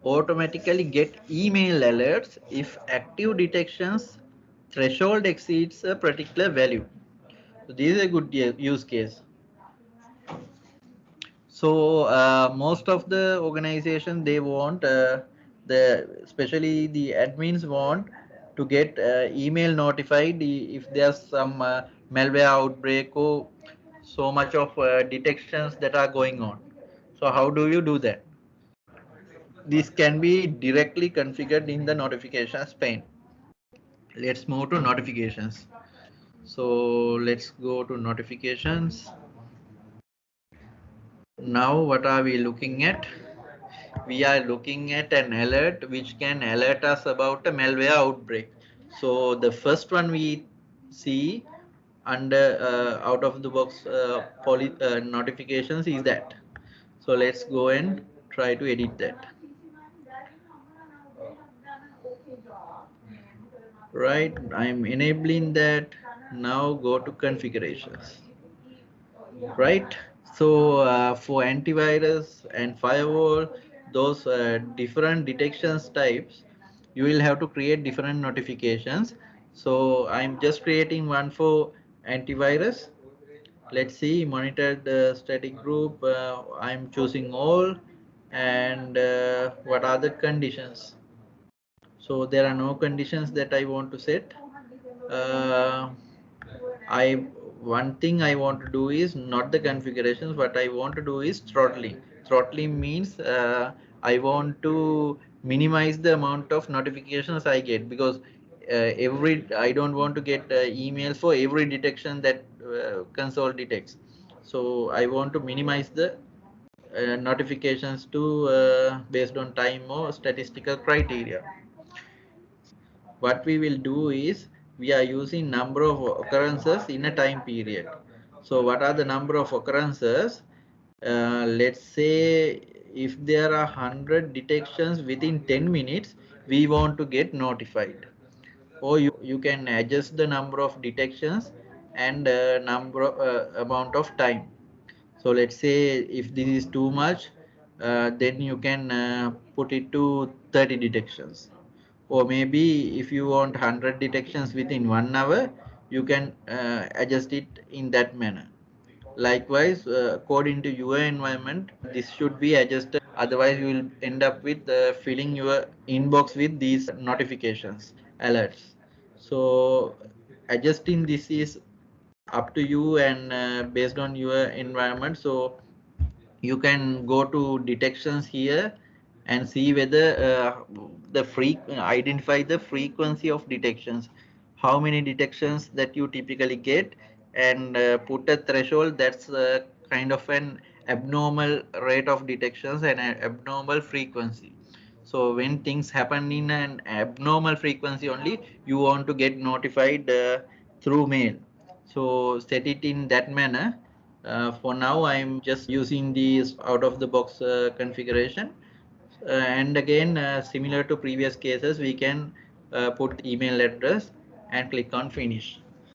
automatically get email alerts if active detections threshold exceeds a particular value. So this is a good use case. So most of the organization, they want especially the admins want to get email notified if there's some malware outbreak or so much of detections that are going on. So how do you do that? This can be directly configured in the notifications pane. Let's move to notifications. So let's go to notifications. Now what are we looking at? We are looking at an alert which can alert us about a malware outbreak. So the first one we see under out of the box notifications is that. So let's go and try to edit that. Right, I'm enabling that. Now go to configurations. Right, so for antivirus and firewall, those different detections types, you will have to create different notifications. So I'm just creating one for antivirus. Let's see, monitor the static group. I'm choosing all. And what are the conditions? So there are no conditions that I want to set. uh, I One thing I want to do is not the configurations. What I want to do is throttling. Throttling means I want to minimize the amount of notifications I get, because every I don't want to get emails for every detection that console detects. So I want to minimize the notifications to based on time or statistical criteria. What we will do is we are using number of occurrences in a time period. So what are the number of occurrences? Let's say if there are 100 detections within 10 minutes, we want to get notified. Or you can adjust the number of detections and number amount of time. So let's say if this is too much, then you can put it to 30 detections. Or maybe if you want 100 detections within 1 hour, you can adjust it in that manner. Likewise, according to your environment, this should be adjusted. Otherwise, you will end up with filling your inbox with these notifications, alerts. So adjusting this is up to you and based on your environment. So you can go to detections here and see whether identify the frequency of detections, how many detections that you typically get, and put a threshold that's kind of an abnormal rate of detections and an abnormal frequency. So when things happen in an abnormal frequency only, you want to get notified through mail. So set it in that manner. For now, I'm just using the out of the box configuration. And again, similar to previous cases, we can put email address and click on finish.